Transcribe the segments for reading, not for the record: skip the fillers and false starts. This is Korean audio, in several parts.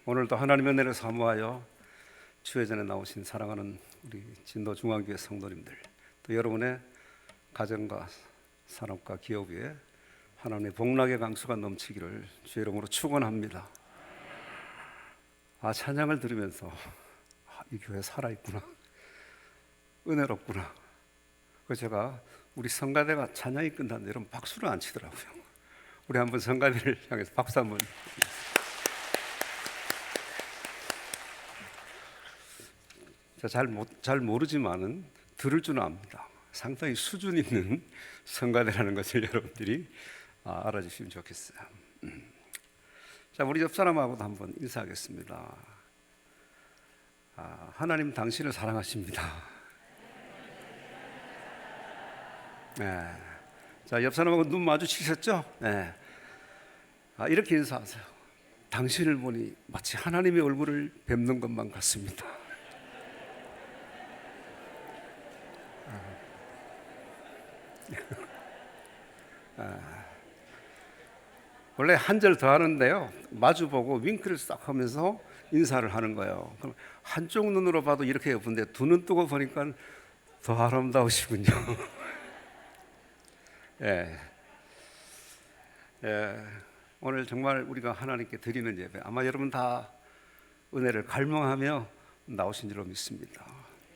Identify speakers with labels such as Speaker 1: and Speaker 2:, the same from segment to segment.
Speaker 1: 오늘도 하나님의 은혜를 사모하여 주회전에 나오신 사랑하는 우리 진도 중앙교회 성도님들, 또 여러분의 가정과 산업과 기업 위에 하나님의 복락의 강수가 넘치기를 주의 이름으로 축원합니다. 찬양을 들으면서 이 교회 살아있구나, 은혜롭구나. 제가 우리 성가대가 찬양이 끝났는데 여러분 박수를 안 치더라고요. 우리 한번 성가대를 향해서 박수 한번. 잘 모르지만은 들을 줄은 압니다. 상당히 수준 있는 성가대라는 것을 여러분들이 알아주시면 좋겠어요. 자, 우리 옆 사람하고도 한번 인사하겠습니다. 하나님 당신을 사랑하십니다. 네. 자, 옆 사람하고 눈 마주치셨죠? 네. 이렇게 인사하세요. 당신을 보니 마치 하나님의 얼굴을 뵙는 것만 같습니다. 원래 한 절 더 하는데요, 마주보고 윙크를 싹 하면서 인사를 하는 거예요. 그럼 한쪽 눈으로 봐도 이렇게 예쁜데 두 눈 뜨고 보니까 더 아름다우시군요. 예. 오늘 정말 우리가 하나님께 드리는 예배, 아마 여러분 다 은혜를 갈망하며 나오신 줄로 믿습니다.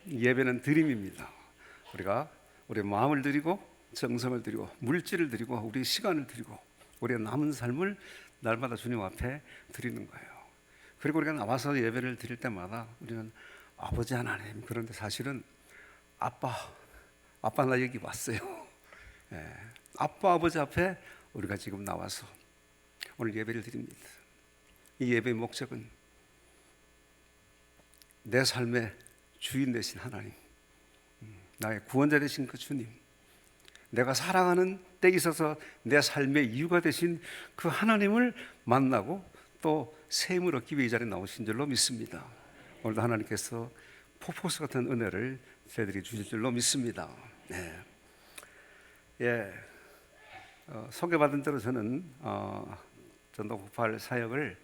Speaker 1: 예배는 드림입니다. 우리가 우리의 마음을 드리고 정성을 드리고 물질을 드리고 우리의 시간을 드리고 우리의 남은 삶을 날마다 주님 앞에 드리는 거예요. 그리고 우리가 나와서 예배를 드릴 때마다 우리는 아버지 하나님, 그런데 사실은 아빠 나 여기 왔어요. 아빠 아버지 앞에 우리가 지금 나와서 오늘 예배를 드립니다. 이 예배의 목적은 내 삶의 주인 되신 하나님, 나의 구원자 되신 그 주님, 내가 사랑하는 때 있어서 내 삶의 이유가 되신 그 하나님을 만나고 또 새 힘을 얻기 위해 이 자리에 나오신 줄로 믿습니다. 오늘도 하나님께서 폭포수 같은 은혜를 저희들이 주실 줄로 믿습니다. 소개받은 대로 저는 전도 98 사역을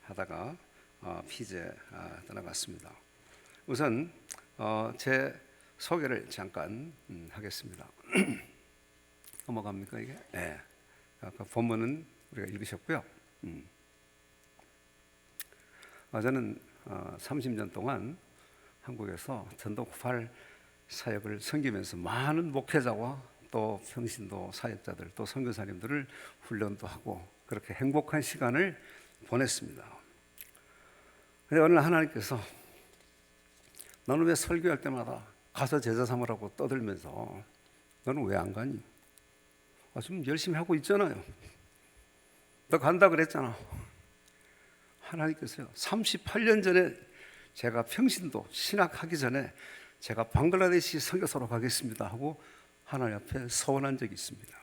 Speaker 1: 하다가 피제 떠나갔습니다. 우선 제 소개를 잠깐 하겠습니다. 넘어갑니까 이게? 네. 아까 본문은 우리가 읽으셨고요. 저는 30년 동안 한국에서 전도 98 사역을 섬기면서 많은 목회자와 또 평신도 사역자들 또 선교사님들을 훈련도 하고 그렇게 행복한 시간을 보냈습니다. 그런데 어느 날 하나님께서 너는 왜 설교할 때마다 가서 제자 삼으라고 떠들면서 너는 왜 안 가니? 좀 열심히 하고 있잖아요. 너 간다 그랬잖아. 하나님께서요, 38년 전에 제가 평신도 신학하기 전에 제가 방글라데시 선교사로 가겠습니다 하고 하나님 앞에 서원한 적이 있습니다.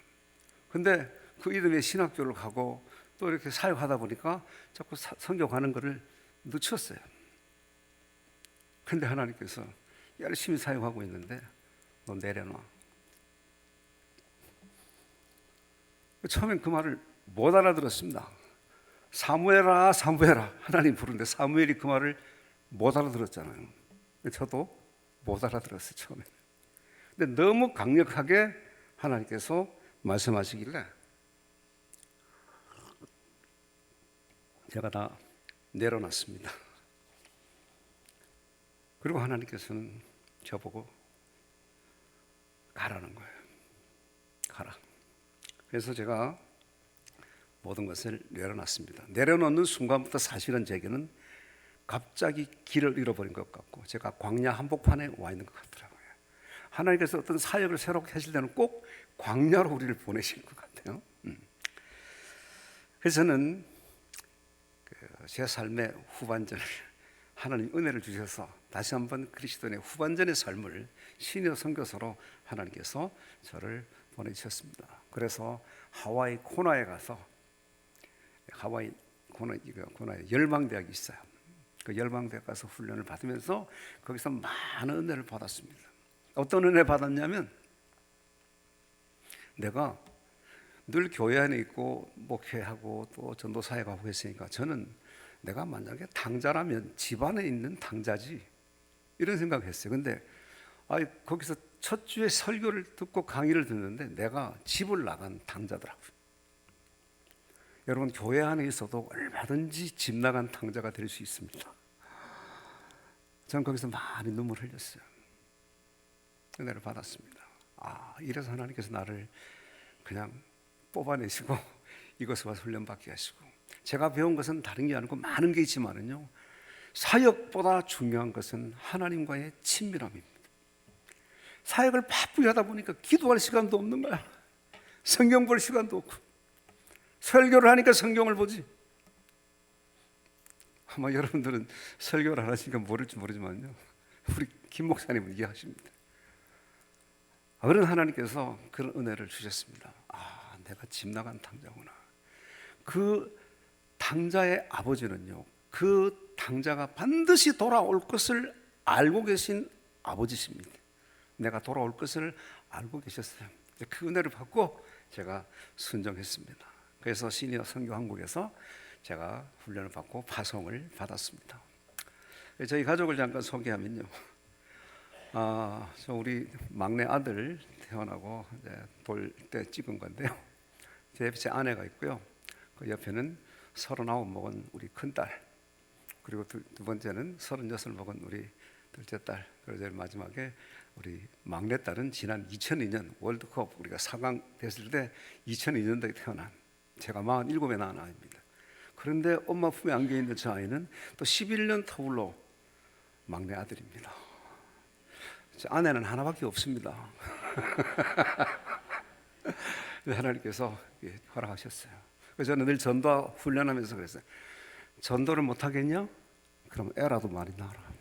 Speaker 1: 근데 그 이듬해 신학교를 가고 또 이렇게 사역하다 보니까 자꾸 선교 가는 거를 늦췄어요. 근데 하나님께서 열심히 사역하고 있는데 너 내려놔. 처음엔 그 말을 못 알아들었습니다. 사무엘아 사무엘아 하나님 부르는데 사무엘이 그 말을 못 알아들었잖아요. 저도 못 알아들었어요 처음에. 근데 너무 강력하게 하나님께서 말씀하시길래 제가 다 내려놨습니다. 그리고 하나님께서는 저보고 가라는 거예요. 가라. 그래서 제가 모든 것을 내려놨습니다. 내려놓는 순간부터 사실은 제게는 갑자기 길을 잃어버린 것 같고 제가 광야 한복판에 와 있는 것 같더라고요. 하나님께서 어떤 사역을 새롭게 하실 때는 꼭 광야로 우리를 보내실 것 같아요. 그래서 저는 제 삶의 후반전을 하나님 은혜를 주셔서 다시 한번 그리스도인의 후반전의 삶을 시니어 선교사로 하나님께서 저를 보내주셨습니다. 그래서 하와이 코나에 가서 하와이 코나에 열방대학이 있어요. 그 열방대학 가서 훈련을 받으면서 거기서 많은 은혜를 받았습니다. 어떤 은혜 받았냐면 내가 늘 교회 안에 있고 목회하고 또 전도 사역하고 했으니까 저는 내가 만약에 당자라면 집안에 있는 당자지, 이런 생각을 했어요. 근데 거기서 첫 주에 설교를 듣고 강의를 듣는데 내가 집을 나간 당자더라고요. 여러분, 교회 안에 있어도 얼마든지 집 나간 당자가 될 수 있습니다. 저는 거기서 많이 눈물을 흘렸어요. 은혜를 받았습니다. 이래서 하나님께서 나를 그냥 뽑아내시고 이것을 와서 훈련받게 하시고, 제가 배운 것은 다른 게 아니고 많은 게 있지만은요, 사역보다 중요한 것은 하나님과의 친밀함입니다. 사역을 바쁘게 하다 보니까 기도할 시간도 없는 거야. 성경 볼 시간도 없고, 설교를 하니까 성경을 보지. 아마 여러분들은 설교를 안 하시니까 모를지 모르지만요, 우리 김 목사님은 이해하십니다. 그런 하나님께서 그런 은혜를 주셨습니다. 내가 집 나간 당자구나. 그 당자의 아버지는요, 그 당자가 반드시 돌아올 것을 알고 계신 아버지십니다. 내가 돌아올 것을 알고 계셨어요. 그 은혜를 받고 제가 순종했습니다. 그래서 시니어 선교 한국에서 제가 훈련을 받고 파송을 받았습니다. 저희 가족을 잠깐 소개하면요, 저 우리 막내 아들 태어나고 돌 때 찍은 건데요, 제 옆에 제 아내가 있고요, 그 옆에는 39 먹은 우리 큰딸, 그리고 두 번째는 36 먹은 우리 둘째 딸, 그리고 제일 마지막에 우리 막내딸은 지난 2002년 월드컵 우리가 4강 됐을 때 2002년도에 태어난, 제가 47에 낳은 아이입니다. 그런데 엄마 품에 안겨있는 저 아이는 또 11년 터울로 막내 아들입니다. 제 아내는 하나밖에 없습니다. 하나님께서 허락하셨어요. 그래서 저는 늘 전도 훈련하면서 그랬어요. 전도를 못하겠냐? 그럼 애라도 많이 낳아라.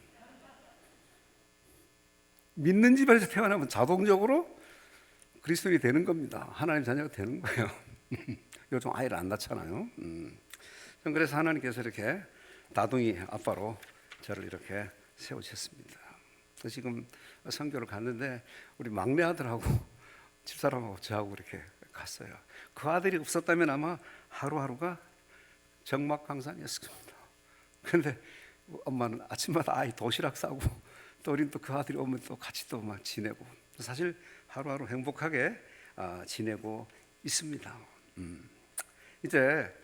Speaker 1: 믿는 집에서 태어나면 자동적으로 그리스도인이 되는 겁니다. 하나님 자녀가 되는 거예요. 요즘 아이를 안 낳잖아요. 그래서 하나님께서 이렇게 다둥이 아빠로 저를 이렇게 세우셨습니다. 지금 선교를 갔는데 우리 막내 아들하고 집사람하고 저하고 이렇게 갔어요. 그 아들이 없었다면 아마 하루하루가 적막강산이었을 겁니다. 그런데 엄마는 아침마다 아이 도시락 싸고, 또 우리는 또 그 아들이 오면 또 같이 또 막 지내고, 사실 하루하루 행복하게 지내고 있습니다. 이제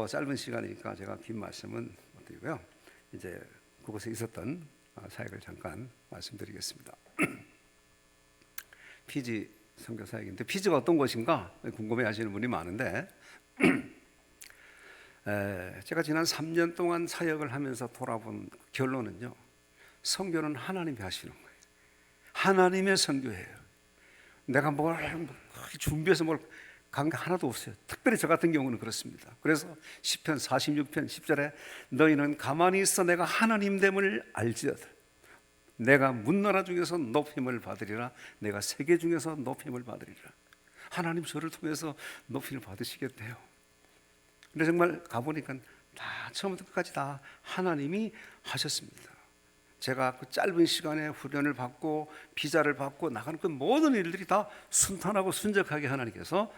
Speaker 1: 짧은 시간이니까 제가 긴 말씀은 못 드리고요, 이제 그곳에 있었던 사역을 잠깐 말씀드리겠습니다. 피지 선교 사역인데, 피지가 어떤 곳인가 궁금해하시는 분이 많은데, 제가 지난 3년 동안 사역을 하면서 돌아본 결론은요, 선교는 하나님이 하시는 거예요. 하나님의 선교예요. 내가 뭘 준비해서 뭘 간 게 하나도 없어요. 특별히 저 같은 경우는 그렇습니다. 그래서 시편 46편 10절에 너희는 가만히 있어 내가 하나님됨을 알지어다. 내가 문나라 중에서 높임을 받으리라. 내가 세계 중에서 높임을 받으리라. 하나님 저를 통해서 높임을 받으시겠대요. 근데 정말 가보니까 다 처음부터 끝까지 다 하나님이 하셨습니다. 제가 그 짧은 시간에 훈련을 받고 비자를 받고 나가는 그 모든 일들이 다 순탄하고 순적하게 하나님께서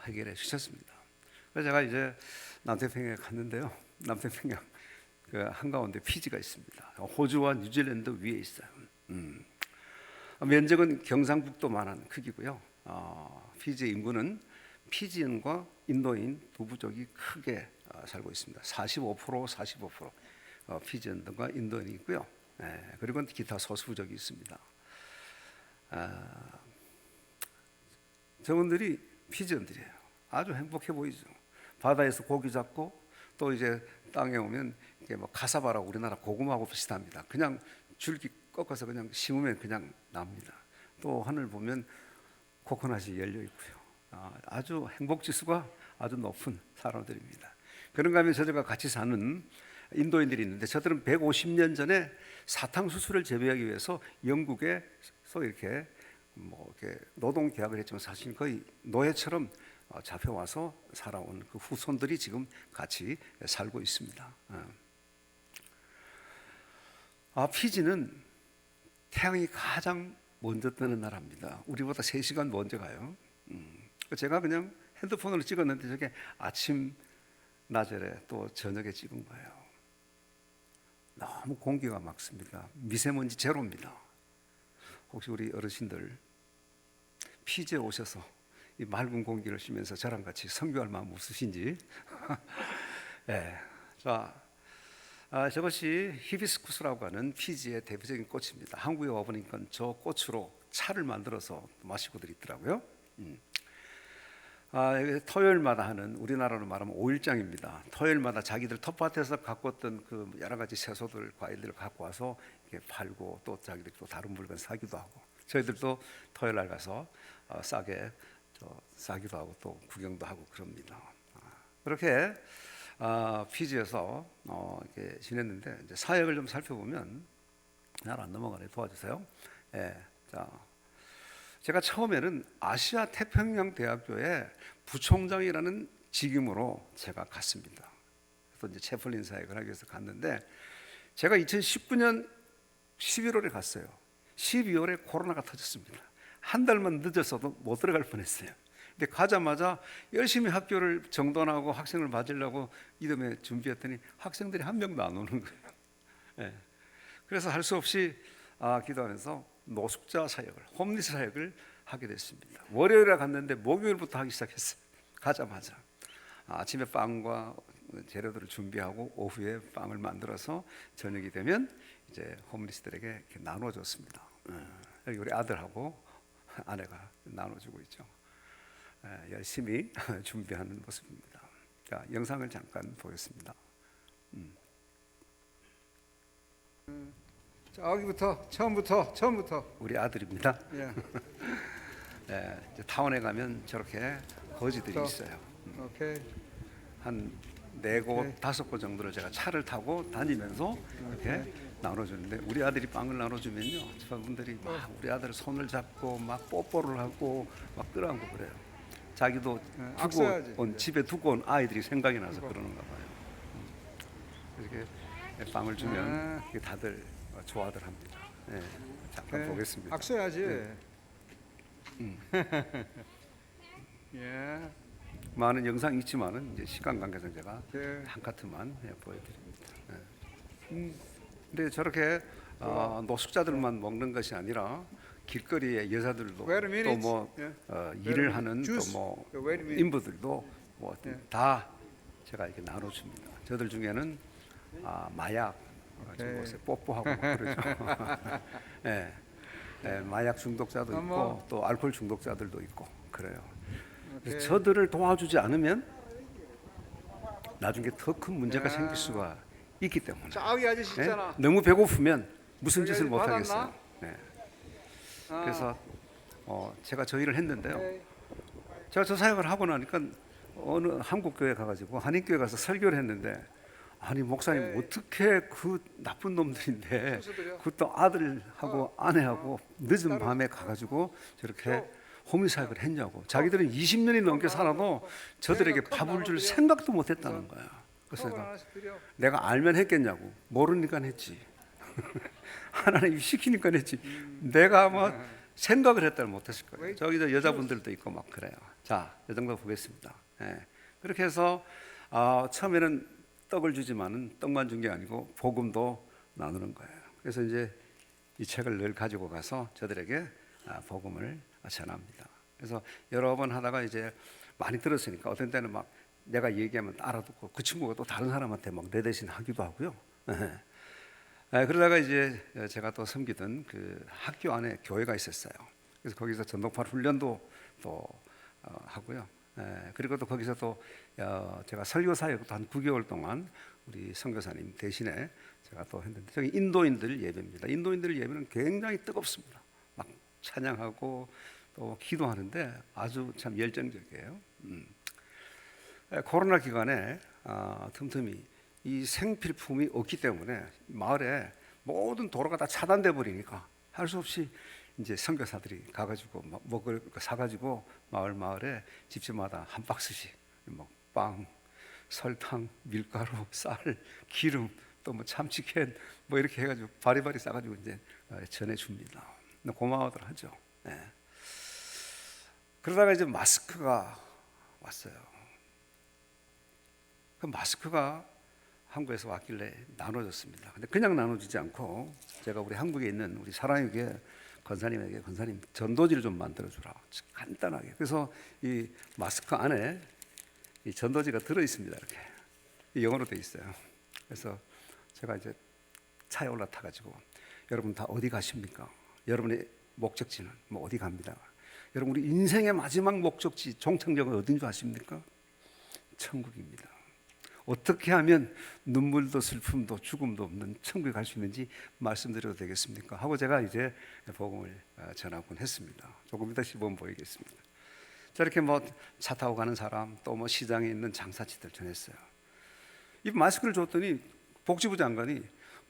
Speaker 1: 해결해 주셨습니다. 그래서 제가 이제 남태평양에 갔는데요, 남태평양 그 한가운데 피지가 있습니다. 호주와 뉴질랜드 위에 있어요. 면적은 경상북도만한 크기고요. 피지의 인구는 피지인과 인도인 두 부족이 크게 살고 있습니다. 45% 피지인과 인도인이 있고요. 그리고 기타 소수부족이 있습니다. 저분들이 피지언들이에요. 아주 행복해 보이죠. 바다에서 고기 잡고, 또 이제 땅에 오면 이게 뭐 카사바라고 우리나라 고구마하고 비슷합니다. 그냥 줄기 꺾어서 그냥 심으면 그냥 납니다. 또 하늘 보면 코코넛이 열려 있고요. 아주 행복 지수가 아주 높은 사람들입니다. 그런가 하면 저들과 같이 사는 인도인들이 있는데, 저들은 150년 전에 사탕수수를 재배하기 위해서 영국에서 이렇게 이렇게 노동 계약을 했지만 사실 거의 노예처럼 잡혀와서 살아온 그 후손들이 지금 같이 살고 있습니다. 피지는 태양이 가장 먼저 뜨는 나라입니다. 우리보다 3시간 먼저 가요. 제가 그냥 핸드폰으로 찍었는데 저게 아침, 낮에 또 저녁에 찍은 거예요. 너무 공기가 맑습니다. 미세먼지 제로입니다. 혹시 우리 어르신들 피지에 오셔서 이 맑은 공기를 쉬면서 저랑 같이 선교할 마음 없으신지? 네. 자, 저것이 히비스쿠스라고 하는 피지의 대표적인 꽃입니다. 한국에 와보니까 저 꽃으로 차를 만들어서 마시고들 있더라고요. 토요일마다 하는, 우리나라로 말하면 5일장입니다. 토요일마다 자기들 텃밭에서 갖고 왔던 그 여러 가지 채소들, 과일들을 갖고 와서 이렇게 팔고 또 자기들 또 다른 물건 사기도 하고, 저희들도 토요일 날 가서 싸게 사기도 하고 또 구경도 하고 그럽니다. 그렇게 피지에서 이렇게 지냈는데, 이제 사역을 좀 살펴보면 잘 안 넘어가네. 도와주세요. 예, 자. 제가 처음에는 아시아 태평양 대학교의 부총장이라는 직임으로 제가 갔습니다. 그래서 이제 채플린 사역을 하기 위해서 갔는데, 제가 2019년 11월에 갔어요. 12월에 코로나가 터졌습니다. 한 달만 늦었어도 못 들어갈 뻔했어요. 근데 가자마자 열심히 학교를 정돈하고 학생을 맞으려고 이듬해 준비했더니 학생들이 한 명도 안 오는 거예요. 네. 그래서 할 수 없이 기도하면서 노숙자 사역을, 홈리스 사역을 하게 됐습니다. 월요일에 갔는데 목요일부터 하기 시작했어요. 가자마자 아침에 빵과 재료들을 준비하고 오후에 빵을 만들어서 저녁이 되면 이제 홈리스들에게 이렇게 나눠줬습니다. 여기 우리 아들하고 아내가 나눠주고 있죠. 열심히 준비하는 모습입니다. 자, 영상을 잠깐 보겠습니다.
Speaker 2: 여기부터 처음부터
Speaker 1: 우리 아들입니다.
Speaker 2: 예.
Speaker 1: 이제 타운에 가면 저렇게 거지들이 있어요.
Speaker 2: 오케이.
Speaker 1: 한 4곳, 5곳 정도를 제가 차를 타고 다니면서 이렇게 나눠주는데, 우리 아들이 빵을 나눠주면요, 저분들이 막 우리 아들 손을 잡고 막 뽀뽀를 하고 막 끌어안고 그래요. 자기도 집에 두고 온 아이들이 생각이 나서 그러는가 봐요. 이렇게 빵을 주면 다들 좋아들 합니다. 네, 잠깐 보겠습니다.
Speaker 2: 악수해야지.
Speaker 1: 네.
Speaker 2: 예.
Speaker 1: 많은 영상이 있지만은 이제 시간 관계상 제가
Speaker 2: 네.
Speaker 1: 한 카트만 보여드립니다. 근데 저렇게 노숙자들만 먹는 것이 아니라 길거리에 여자들도 또 뭐 일을 하는 또 뭐 인부들도 뭐 다 제가 이렇게 나눠줍니다. 저들 중에는 마약 저곳에 뽀뽀하고 막 그러죠. 네. 네, 마약 중독자도 있고 또 알코올 중독자들도 있고 그래요. 그래서 저들을 도와주지 않으면 나중에 더 큰 문제가 생길 수가 있기 때문에.
Speaker 2: 저기 아저씨 있잖아.
Speaker 1: 너무 배고프면 무슨 짓을 못 하겠어요. 네. 그래서 제가 저 일을 했는데요. 제가 저 사역을 하고 나니까 어느 한국 교회 가가지고 한인 교회 가서 설교를 했는데, 아니 목사님 어떻게 그 나쁜 놈들인데 그것도 아들하고 아내하고 늦은 밤에 가가지고 저렇게 홈리 사역을 했냐고. 자기들은 20년이 넘게 살아도 저들에게 밥을 줄 생각도 못했다는 거야. 그래서 내가 알면 했겠냐고. 모르니까 했지. 하나님이 시키니까 했지. 내가 아마 생각을 했다면 못했을 거예요. 저기 저 여자분들도 있고 막 그래요. 자, 이 정도 보겠습니다. 그렇게 해서 처음에는 떡을 주지만은 떡만 준 게 아니고 복음도 나누는 거예요. 그래서 이제 이 책을 늘 가지고 가서 저들에게 복음을 전합니다. 그래서 여러 번 하다가 이제 많이 들었으니까 어떤 때는 막 내가 얘기하면 알아듣고 그 친구가 또 다른 사람한테 막 내 대신 하기도 하고요. 그러다가 이제 제가 또 섬기던 그 학교 안에 교회가 있었어요. 그래서 거기서 전도파 훈련도 또 하고요. 그리고 또 거기서 또 제가 설교 사역도 한 9개월 동안 우리 선교사님 대신에 제가 또 했는데, 저기 인도인들 예배입니다. 인도인들 예배는 굉장히 뜨겁습니다. 막 찬양하고 또 기도하는데 아주 참 열정적이에요. 코로나 기간에 틈틈이 이 생필품이 없기 때문에 마을에 모든 도로가 다 차단돼 버리니까 할 수 없이 이제 선교사들이 가가지고 먹을 거 사가지고 마을에 집집마다 한 박스씩 뭐 빵, 설탕, 밀가루, 쌀, 기름, 또 뭐 참치캔 뭐 이렇게 해가지고 바리바리 싸가지고 이제 전해줍니다. 고마워들 하죠. 그러다가 이제 마스크가 왔어요. 그 마스크가 한국에서 왔길래 나눠줬습니다. 근데 그냥 나눠주지 않고 제가 우리 한국에 있는 우리 사랑의 교회 권사님에게 권사님 전도지를 좀 만들어주라. 간단하게. 그래서 이 마스크 안에 이 전도지가 들어 있습니다. 이렇게 이 영어로 돼 있어요. 그래서 제가 이제 차에 올라타 가지고 여러분 다 어디 가십니까? 여러분의 목적지는 뭐 어디 갑니다. 여러분 우리 인생의 마지막 목적지 종착역은 어딘 줄 아십니까? 천국입니다. 어떻게 하면 눈물도 슬픔도 죽음도 없는 천국에 갈 수 있는지 말씀드려도 되겠습니까? 하고 제가 이제 복음을 전하곤 했습니다. 조금 이따 시범 보이겠습니다. 저렇게 뭐 차 타고 가는 사람 또 뭐 시장에 있는 장사치들 전했어요. 이 마스크를 줬더니 복지부 장관이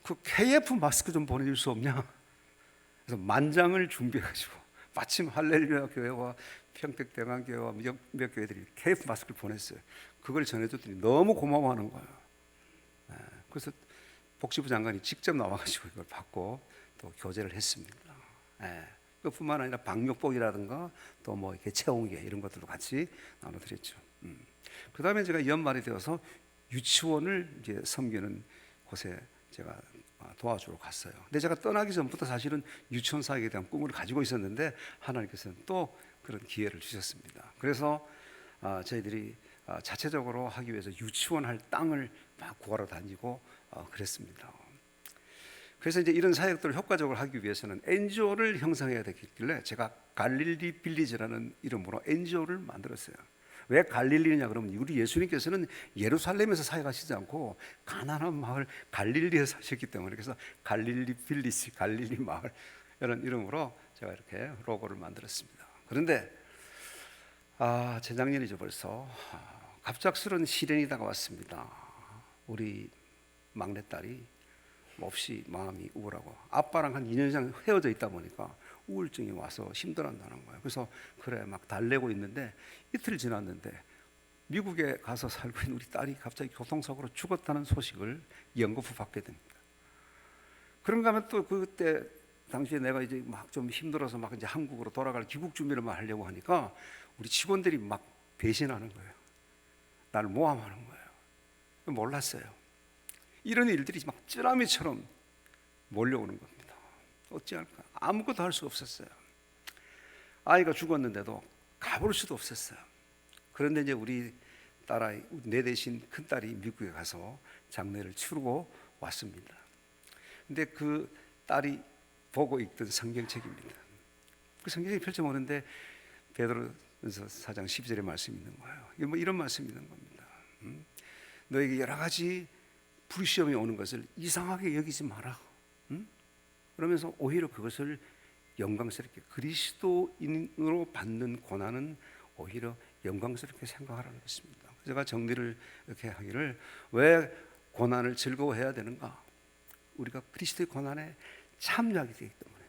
Speaker 1: 그 KF 마스크 좀 보내줄 수 없냐? 그래서 만장을 준비해가지고 마침 할렐루야 교회와 평택대강교회와 몇 교회들이 KF 마스크를 보냈어요. 그걸 전해줬더니 너무 고마워하는 거예요. 그래서 복지부 장관이 직접 나와가지고 이걸 받고 또 교제를 했습니다. 그뿐만 아니라 방역복이라든가 또 뭐 이렇게 체온계 이런 것들도 같이 나눠드렸죠. 그 다음에 제가 연말이 되어서 유치원을 이제 섬기는 곳에 제가 도와주러 갔어요. 근데 제가 떠나기 전부터 사실은 유치원 사역에 대한 꿈을 가지고 있었는데 하나님께서는 또 그런 기회를 주셨습니다. 그래서 저희들이 자체적으로 하기 위해서 유치원 할 땅을 막 구하러 다니고 그랬습니다. 그래서 이제 이런 사역들을 효과적으로 하기 위해서는 NGO를 형성해야 되겠길래 제가 갈릴리 빌리지라는 이름으로 NGO를 만들었어요. 왜 갈릴리냐 그러면 우리 예수님께서는 예루살렘에서 사역하시지 않고 가난한 마을 갈릴리에서 사셨기 때문에 그래서 갈릴리 빌리지, 갈릴리 마을 이런 이름으로 제가 이렇게 로고를 만들었습니다. 그런데 재작년이죠 벌써 갑작스런 시련이 다가왔습니다. 우리 막내딸이 몹시 마음이 우울하고 아빠랑 한 2년 이상 헤어져 있다 보니까 우울증이 와서 힘들어한다는 거예요. 그래서 그래 막 달래고 있는데 이틀 지났는데 미국에 가서 살고 있는 우리 딸이 갑자기 교통사고로 죽었다는 소식을 연거푸 받게 됩니다. 그런가 하면 또 그때 당시에 내가 이제 막 좀 힘들어서 막 이제 한국으로 돌아갈 귀국 준비를 막 하려고 하니까 우리 직원들이 막 배신하는 거예요. 나를 모함하는 거예요. 몰랐어요. 이런 일들이 막 쯔라미처럼 몰려오는 겁니다. 어찌할까? 아무것도 할 수 없었어요. 아이가 죽었는데도 가볼 수도 없었어요. 그런데 이제 우리 딸아이, 내 대신 큰 딸이 미국에 가서 장례를 치르고 왔습니다. 근데 그 딸이 보고 읽던 성경책입니다. 그 성경책이 펼쳐보는데 베드로전서 4장 12절의 말씀이 있는 거예요. 이게 뭐 이런 말씀이 있는 겁니다. 너에게 여러 가지 불시험이 오는 것을 이상하게 여기지 마라. 그러면서 오히려 그것을 영광스럽게 그리스도인으로 받는 고난은 오히려 영광스럽게 생각하라는 것입니다. 제가 정리를 이렇게 하기를 왜 고난을 즐거워해야 되는가? 우리가 그리스도의 고난에 참여하게 되기 때문에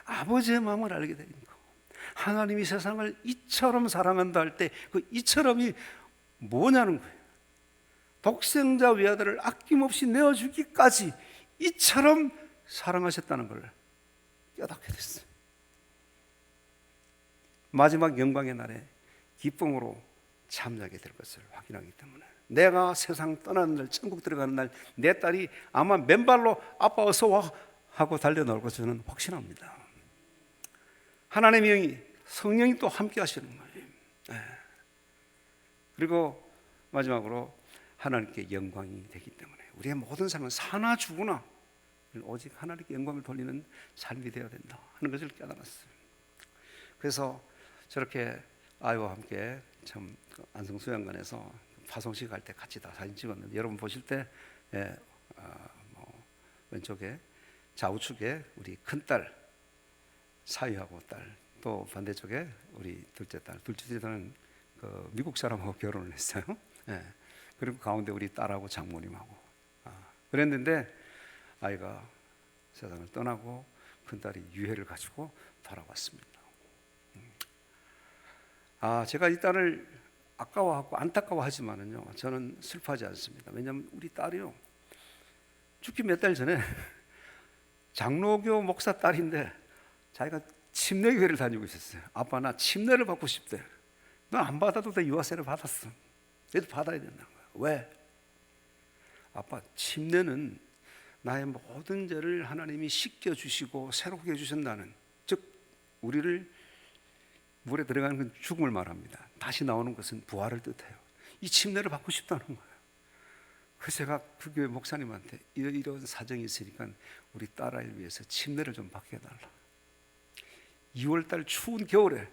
Speaker 1: 아버지의 마음을 알게 되니까 하나님이 세상을 이처럼 사랑한다 할 때 그 이처럼이 뭐냐는 거예요. 독생자 외아들을 아낌없이 내어주기까지 이처럼 사랑하셨다는 걸 깨닫게 됐어요. 마지막 영광의 날에 기쁨으로 참여하게 될 것을 확인하기 때문에 내가 세상 떠나는 날 천국 들어가는 날 내 딸이 아마 맨발로 아빠 어서 와 하고 달려나올 것을 저는 확신합니다. 하나님의 영이 성령이 또 함께 하시는 거예요. 그리고 마지막으로 하나님께 영광이 되기 때문에 우리의 모든 삶은 사나 죽으나 오직 하나님께 영광을 돌리는 삶이 되어야 된다 하는 것을 깨달았어요. 그래서 저렇게 아이와 함께 참 안성수양관에서 파송식 갈 때 같이 다 사진 찍었는데 여러분 보실 때 왼쪽에 좌우측에 우리 큰딸 사위하고 딸 또 반대쪽에 우리 둘째 딸은 그 미국 사람하고 결혼을 했어요. 그리고 가운데 우리 딸하고 장모님하고 그랬는데 아이가 세상을 떠나고 큰딸이 유해를 가지고 돌아왔습니다. 제가 이 딸을 아까워하고 안타까워하지만은요 저는 슬퍼하지 않습니다. 왜냐하면 우리 딸이요 죽기 몇 달 전에 장로교 목사 딸인데 자기가 침례교회를 다니고 있었어요. 아빠 나 침례를 받고 싶대. 너 안 받아도 돼. 유아세를 받았어. 얘도 받아야 된다는 거야. 왜? 아빠, 침례는 나의 모든 죄를 하나님이 씻겨주시고 새롭게 해주신다는, 즉 우리를 물에 들어가는 건 죽음을 말합니다. 다시 나오는 것은 부활을 뜻해요. 이 침례를 받고 싶다는 거예요. 그래서 제가 그 교회 목사님한테 이런 사정이 있으니까 우리 딸아이를 위해서 침례를 좀 받게 해달라. 2월달 추운 겨울에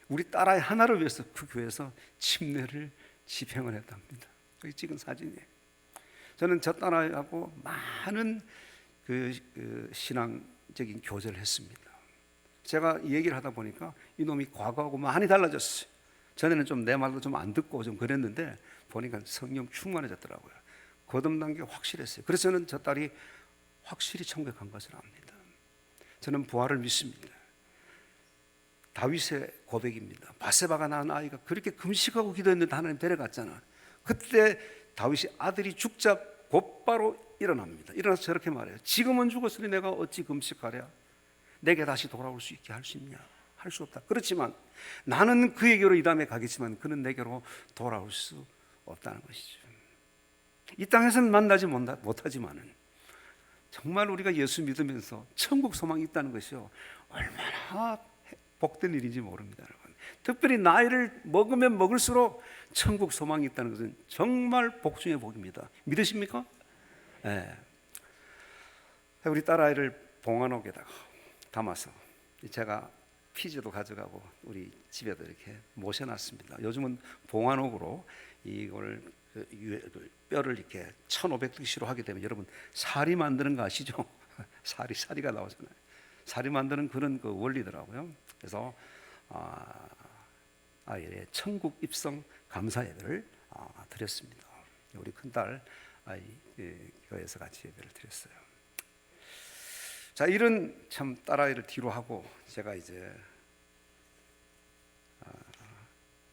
Speaker 1: 우리 딸아이 하나를 위해서 그 교회에서 침례를 집행을 했답니다. 여기 찍은 사진이에요. 저는 저 딸아이하고 많은 신앙적인 교제를 했습니다. 제가 이 얘기를 하다 보니까 이놈이 과거하고 많이 달라졌어요. 전에는 좀 내 말도 좀 안 듣고 좀 그랬는데 보니까 성령 충만해졌더라고요. 거듭난 게 확실했어요. 그래서 저는 저 딸이 확실히 천국에 간 것을 압니다. 저는 부활을 믿습니다. 다윗의 고백입니다. 바세바가 낳은 아이가 그렇게 금식하고 기도했는데 하나님 데려갔잖아. 그때 다윗이 아들이 죽자 곧바로 일어납니다. 일어나서 저렇게 말해요. 지금은 죽었으니 내가 어찌 금식하랴? 내게 다시 돌아올 수 있게 할 수 있냐? 할 수 없다. 그렇지만 나는 그에게로 이 다음에 가겠지만 그는 내게로 돌아올 수 없다는 것이죠. 이 땅에서는 만나지 못하지만은 정말 우리가 예수 믿으면서 천국 소망이 있다는 것이요, 얼마나 복된 일인지 모릅니다, 여러분. 특별히 나이를 먹으면 먹을수록 천국 소망이 있다는 것은 정말 복 중의 복입니다. 믿으십니까? 네. 우리 딸아이를 봉안옥에다가 담아서 제가 피지도 가져가고 우리 집에도 이렇게 모셔놨습니다. 요즘은 봉안옥으로 이걸 뼈를 이렇게 1500득시로 하게 되면 여러분 사리 만드는 거 아시죠? 사리가 나오잖아요. 사리 만드는 그런 그 원리더라고요. 그래서 아이의 천국 입성 감사 예배를 드렸습니다. 우리 큰딸 아이 교회에서 같이 예배를 드렸어요. 자, 이런 참 딸아이를 뒤로 하고 제가 이제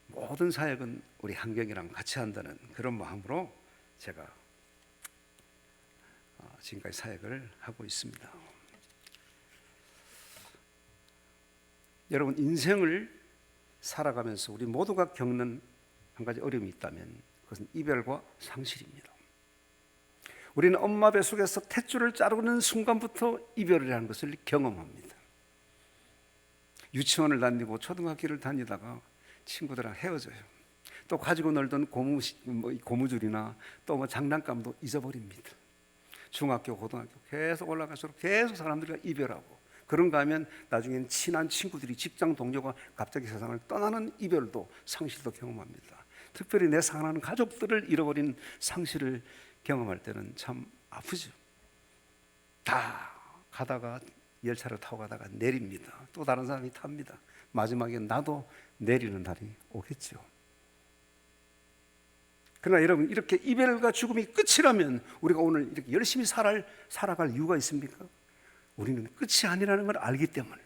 Speaker 1: 모든 사역은 우리 한경이랑 같이 한다는 그런 마음으로 제가 지금까지 사역을 하고 있습니다. 여러분, 인생을 살아가면서 우리 모두가 겪는 한 가지 어려움이 있다면 그것은 이별과 상실입니다. 우리는 엄마 뱃속에서 탯줄을 자르는 순간부터 이별이라는 것을 경험합니다. 유치원을 다니고 초등학교를 다니다가 친구들이랑 헤어져요. 또 가지고 놀던 고무줄이나 또 뭐 장난감도 잊어버립니다. 중학교, 고등학교 계속 올라갈수록 계속 사람들과 이별하고, 그런가 하면 나중에는 친한 친구들이, 직장 동료가 갑자기 세상을 떠나는 이별도, 상실도 경험합니다. 특별히 내 사랑하는 가족들을 잃어버린 상실을 경험할 때는 참 아프죠. 다 가다가 열차를 타고 가다가 내립니다. 또 다른 사람이 탑니다. 마지막에 나도 내리는 날이 오겠죠. 그러나 여러분, 이렇게 이별과 죽음이 끝이라면 우리가 오늘 이렇게 열심히 살아갈 이유가 있습니까? 우리는 끝이 아니라는 걸 알기 때문에,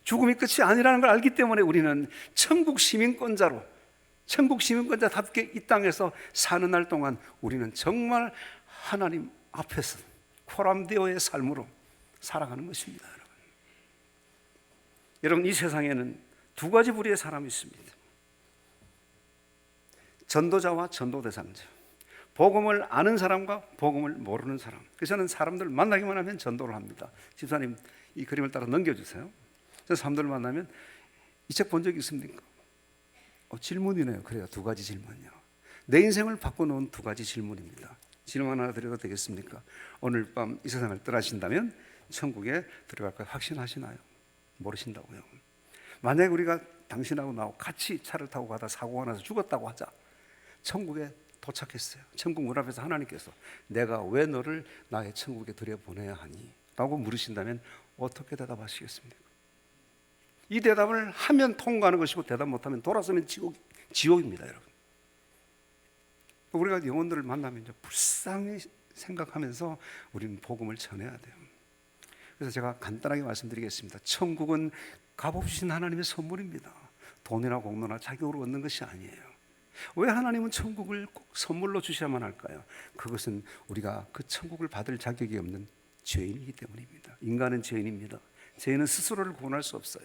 Speaker 1: 죽음이 끝이 아니라는 걸 알기 때문에 우리는 천국 시민권자답게 이 땅에서 사는 날 동안 우리는 정말 하나님 앞에서 코람데오의 삶으로 살아가는 것입니다. 여러분, 이 세상에는 두 가지 부류의 사람이 있습니다. 전도자와 전도 대상자, 복음을 아는 사람과 복음을 모르는 사람. 그래서 저는 사람들 만나기만 하면 전도를 합니다. 집사님, 이 그림을 따라 넘겨주세요. 그래서 사람들 만나면 이 책 본 적 있습니까? 질문이네요. 그래요. 두 가지 질문이요. 내 인생을 바꿔놓은 두 가지 질문입니다. 질문 하나 드려도 되겠습니까? 오늘 밤 이 세상을 떠나신다면 천국에 들어갈 걸 확신하시나요? 모르신다고요. 만약에 우리가 당신하고 나하고 같이 차를 타고 가다 사고가 나서 죽었다고 하자. 천국에 도착했어요. 천국 문 앞에서 하나님께서 내가 왜 너를 나의 천국에 들여보내야 하니? 라고 물으신다면 어떻게 대답하시겠습니까? 이 대답을 하면 통과하는 것이고 대답 못하면 돌아서면 지옥입니다, 여러분. 우리가 영혼들을 만나면 이제 불쌍히 생각하면서 우리는 복음을 전해야 돼요. 그래서 제가 간단하게 말씀드리겠습니다. 천국은 값없으신 하나님의 선물입니다. 돈이나 공로나 자격으로 얻는 것이 아니에요. 왜 하나님은 천국을 꼭 선물로 주셔야만 할까요? 그것은 우리가 그 천국을 받을 자격이 없는 죄인이기 때문입니다. 인간은 죄인입니다. 죄인은 스스로를 구원할 수 없어요.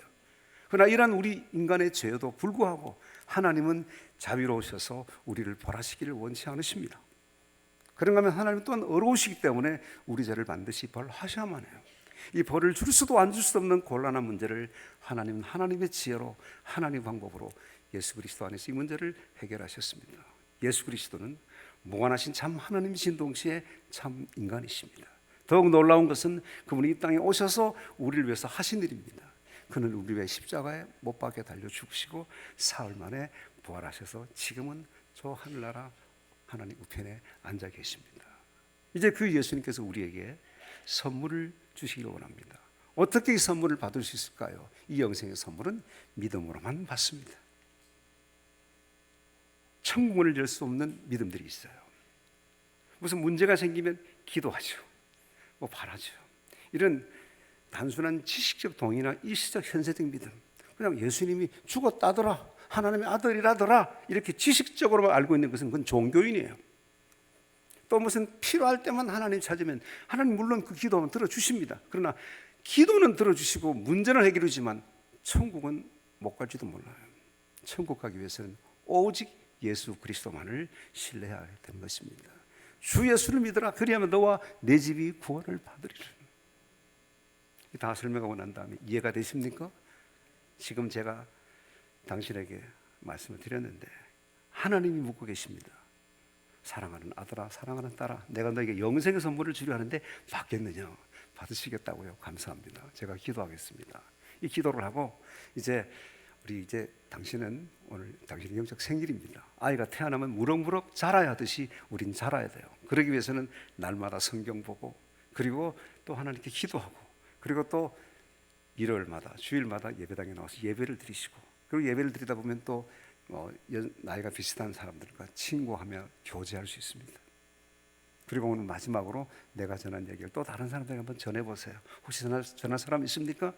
Speaker 1: 그러나 이러한 우리 인간의 죄에도 불구하고 하나님은 자비로우셔서 우리를 벌하시기를 원치 않으십니다. 그런가 하면 하나님 또한 어려우시기 때문에 우리 죄를 반드시 벌하셔야만 해요. 이 벌을 줄 수도 안 줄 수도 없는 곤란한 문제를 하나님은 하나님의 지혜로 하나님의 방법으로 예수 그리스도 안에서 이 문제를 해결하셨습니다. 예수 그리스도는 무관하신 참 하나님이신 동시에 참 인간이십니다. 더욱 놀라운 것은 그분이 이 땅에 오셔서 우리를 위해서 하신 일입니다. 그는 우리 위해 십자가에 못 박혀 달려 죽으시고 사흘 만에 부활하셔서 지금은 저 하늘나라 하나님 우편에 앉아 계십니다. 이제 그 예수님께서 우리에게 선물을 주시기를 원합니다. 어떻게 이 선물을 받을 수 있을까요? 이 영생의 선물은 믿음으로만 받습니다. 천국문을 열 수 없는 믿음들이 있어요. 무슨 문제가 생기면 기도하죠. 뭐 바라죠. 이런 단순한 지식적 동의나 일시적 현세적 믿음, 그냥 예수님이 죽었다더라, 하나님의 아들이라더라 이렇게 지식적으로만 알고 있는 것은 그건 종교인이에요. 또 무슨 필요할 때만 하나님 찾으면 하나님 물론 그 기도는 들어주십니다. 그러나 기도는 들어주시고 문제는 해결이지만 천국은 못 갈지도 몰라요. 천국 가기 위해서는 오직 예수 그리스도만을 신뢰해야 되는 것입니다. 주 예수를 믿으라, 그리하면 너와 내 집이 구원을 받으리라. 다 설명하고 난 다음에 이해가 되십니까? 지금 제가 당신에게 말씀을 드렸는데 하나님이 묻고 계십니다. 사랑하는 아들아, 사랑하는 딸아, 내가 너에게 영생의 선물을 주려 하는데 받겠느냐? 받으시겠다고요? 감사합니다. 제가 기도하겠습니다. 이 기도를 하고 이제 당신은 오늘 당신의 영적 생일입니다. 아이가 태어나면 무럭무럭 자라야 하듯이 우린 자라야 돼요. 그러기 위해서는 날마다 성경 보고, 그리고 또 하나님께 기도하고, 그리고 또 일요일마다 주일마다 예배당에 나와서 예배를 드리시고, 그리고 예배를 드리다 보면 또 나이가 비슷한 사람들과 친구하며 교제할 수 있습니다. 그리고 오늘 마지막으로 내가 전한 얘기를 또 다른 사람들에게 한번 전해보세요. 혹시 전할 사람 있습니까?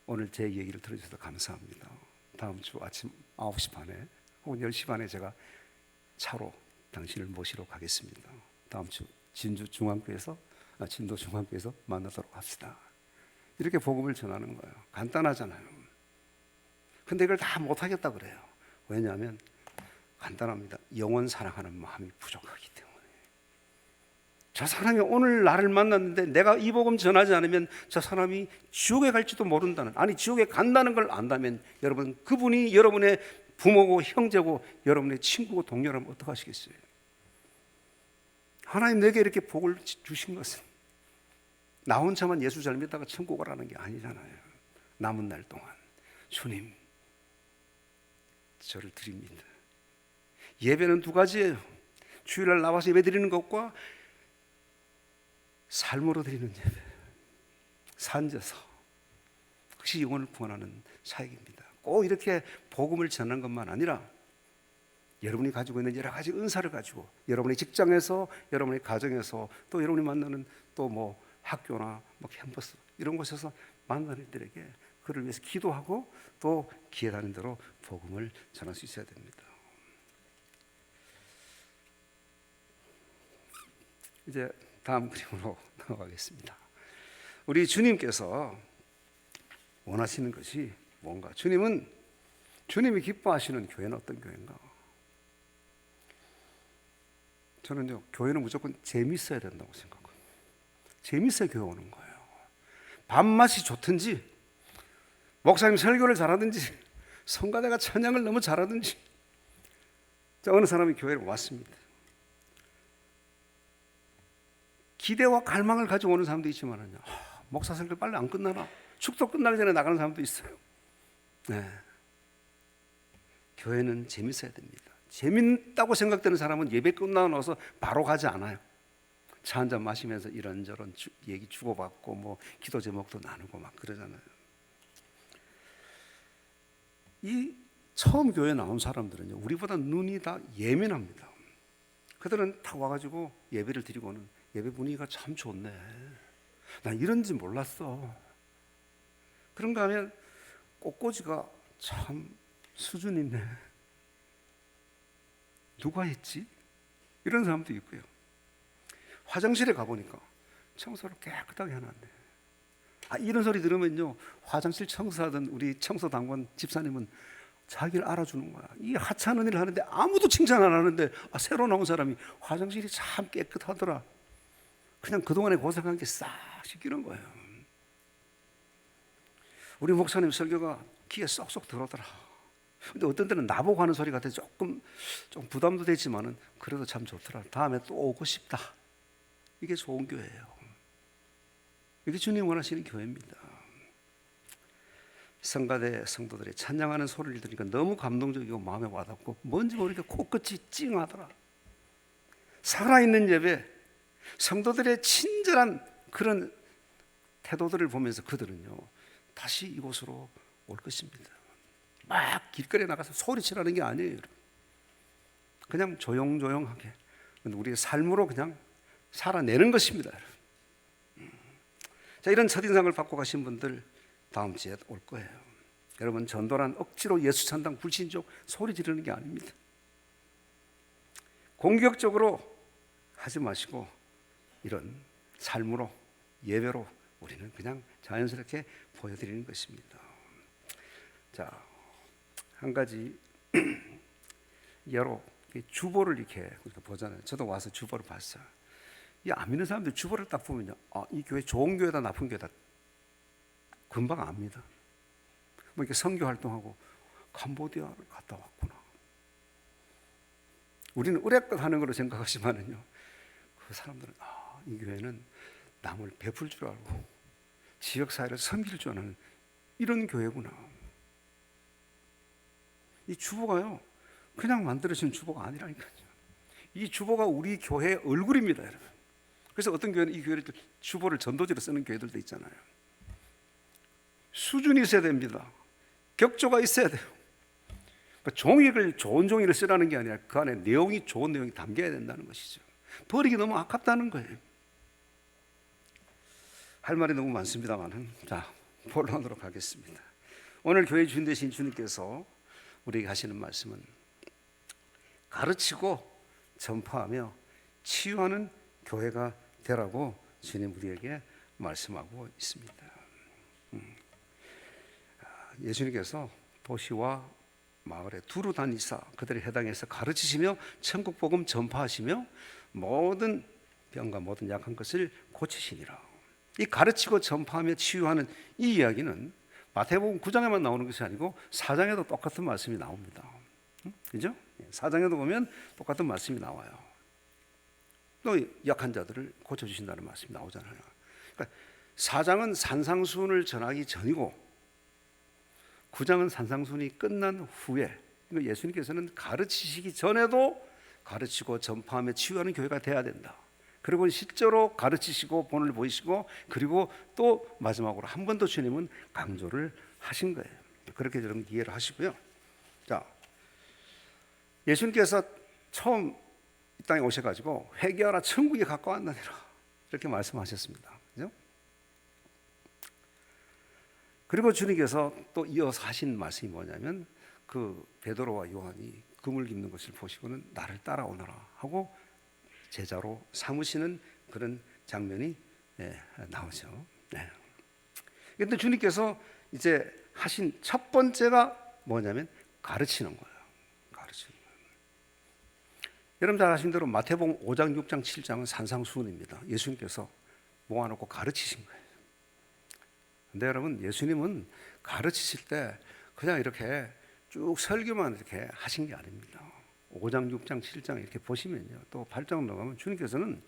Speaker 1: 오늘 제 얘기를 들어주셔서 감사합니다. 다음 주 아침 9시 반에 혹은 10시 반에 제가 차로 당신을 모시러 가겠습니다. 다음 주 진도 중앙교에서 만나도록 합시다. 이렇게 복음을 전하는 거예요. 간단하잖아요. 근데 이걸 다 못하겠다 그래요. 왜냐하면 간단합니다. 영원 사랑하는 마음이 부족하기 때문에. 저 사람이 오늘 나를 만났는데 내가 이 복음 전하지 않으면 저 사람이 지옥에 갈지도 모른다는, 아니 지옥에 간다는 걸 안다면 여러분, 그분이 여러분의 부모고 형제고 여러분의 친구고 동료라면 어떡하시겠어요? 하나님 내게 이렇게 복을 주신 것은 나 혼자만 예수 잘 믿다가 천국 가라는 게 아니잖아요. 남은 날 동안 주님 저를 드립니다. 예배는 두 가지예요. 주일날 나와서 예배 드리는 것과 삶으로 드리는 예배, 산져서 혹시 영혼을 구원하는 사역입니다. 꼭 이렇게 복음을 전하는 것만 아니라 여러분이 가지고 있는 여러 가지 은사를 가지고 여러분의 직장에서, 여러분의 가정에서, 또 여러분이 만나는 또 뭐 학교나 뭐 캠퍼스 이런 곳에서 만나는 이들에게 그를 위해서 기도하고 또 기회 닿는 대로 복음을 전할 수 있어야 됩니다. 이제 다음 그림으로 넘어가겠습니다. 우리 주님께서 원하시는 것이 뭔가? 주님이 기뻐하시는 교회는 어떤 교회인가? 저는요, 교회는 무조건 재밌어야 된다고 생각해요. 재밌어야 교회 오는 거예요. 밥맛이 좋든지, 목사님 설교를 잘하든지, 성가대가 찬양을 너무 잘하든지, 어느 사람이 교회를 왔습니다. 기대와 갈망을 가지고 오는 사람도 있지만요, 목사 설교 빨리 안 끝나나? 축도 끝나기 전에 나가는 사람도 있어요. 네. 교회는 재밌어야 됩니다. 재밌다고 생각되는 사람은 예배 끝나고 나서 바로 가지 않아요. 차 한잔 마시면서 이런저런 얘기 주고받고 뭐 기도 제목도 나누고 막 그러잖아요. 이 처음 교회 나온 사람들은요, 우리보다 눈이 다 예민합니다. 그들은 다 와가지고 예배를 드리고는 예배 분위기가 참 좋네, 난 이런지 몰랐어, 그런가 하면 꽃꽂이가 참 수준 있네, 누가 했지? 이런 사람도 있고요. 화장실에 가보니까 청소를 깨끗하게 해놨네. 이런 소리 들으면요, 화장실 청소하던 우리 청소당원 집사님은 자기를 알아주는 거야. 이 하찮은 일을 하는데 아무도 칭찬 안 하는데 새로 나온 사람이 화장실이 참 깨끗하더라. 그냥 그동안에 고생한 게 싹 씻기는 거예요. 우리 목사님 설교가 귀에 쏙쏙 들어오더라. 근데 어떤 때는 나보고 하는 소리 같아 조금 부담도 되지만은 그래도 참 좋더라. 다음에 또 오고 싶다. 이게 좋은 교회예요. 이게 주님 원하시는 교회입니다. 성가대 성도들이 찬양하는 소리를 들으니까 너무 감동적이고 마음에 와닿고 뭔지 모르게 코끝이 찡하더라. 살아있는 예배, 성도들의 친절한 그런 태도들을 보면서 그들은요 다시 이곳으로 올 것입니다. 막 길거리에 나가서 소리치라는 게 아니에요, 여러분. 그냥 조용조용하게 우리의 삶으로 그냥 살아내는 것입니다, 여러분. 자, 이런 첫인상을 받고 가신 분들 다음 주에 올 거예요. 여러분, 전도란 억지로 예수 찬당 불신족 소리 지르는 게 아닙니다. 공격적으로 하지 마시고 이런 삶으로 예배로 우리는 그냥 자연스럽게 보여드리는 것입니다. 자, 한 가지 여러 주보를 이렇게 보잖아요. 저도 와서 주보를 봤어요. 이 안 믿는 사람들 주보를 딱 보면요, 이 교회 좋은 교회다 나쁜 교회다 금방 압니다. 뭐 이렇게 선교 활동하고 캄보디아를 갔다 왔구나. 우리는 의뢰껏 하는 걸로 생각하지만은요, 그 사람들은 이 교회는 남을 베풀 줄 알고 지역 사회를 섬길 줄 아는 이런 교회구나. 이 주보가요 그냥 만들어진 주보가 아니라니까요. 이 주보가 우리 교회의 얼굴입니다, 여러분. 그래서 어떤 교회는 이 교회를 주보를 전도지로 쓰는 교회들도 있잖아요. 수준이 있어야 됩니다. 격조가 있어야 돼요. 그러니까 종이를 좋은 종이를 쓰라는 게 아니라 그 안에 내용이 좋은 내용이 담겨야 된다는 것이죠. 버리기 너무 아깝다는 거예요. 할 말이 너무 많습니다만은 자, 본론으로 가겠습니다. 오늘 교회 주인 되신 주님께서 우리에게 하시는 말씀은 가르치고 전파하며 치유하는 교회가 되라고 주님 우리에게 말씀하고 있습니다. 예수님께서 도시와 마을에 두루 다니사 그들의 해당해서 가르치시며 천국 복음 전파하시며 모든 병과 모든 약한 것을 고치시니라. 이 가르치고 전파하며 치유하는 이 이야기는 마태복음 9장에만 나오는 것이 아니고 4장에도 똑같은 말씀이 나옵니다. 그죠? 4장에도 보면 똑같은 말씀이 나와요. 또 약한 자들을 고쳐주신다는 말씀이 나오잖아요. 그러니까 4장은 산상수훈을 전하기 전이고 9장은 산상수훈이 끝난 후에 예수님께서는 가르치시기 전에도 가르치고 전파하며 치유하는 교회가 돼야 된다. 그리고 실제로 가르치시고 본을 보이시고 그리고 또 마지막으로 한 번 더 주님은 강조를 하신 거예요. 그렇게 여러분 이해를 하시고요. 자, 예수님께서 처음 이 땅에 오셔가지고 회개하라 천국이 가까웠느니라 이렇게 말씀하셨습니다. 그죠? 그리고 주님께서 또 이어서 하신 말씀이 뭐냐면 그 베드로와 요한이 금을 깁는 것을 보시고는 나를 따라오너라 하고 제자로 삼으시는 그런 장면이 나오죠. 그런데 주님께서 이제 하신 첫 번째가 뭐냐면 가르치는 거예요. 가르치는 거예요. 여러분 잘 아시는 대로 마태복음 5장, 6장, 7장은 산상수훈입니다. 예수님께서 모아놓고 가르치신 거예요. 근데 여러분 예수님은 가르치실 때 그냥 이렇게 쭉 설교만 이렇게 하신 게 아닙니다. 5장, 6장, 7장 이렇게 보시면요. 또 8장 넘어가면 주님께서는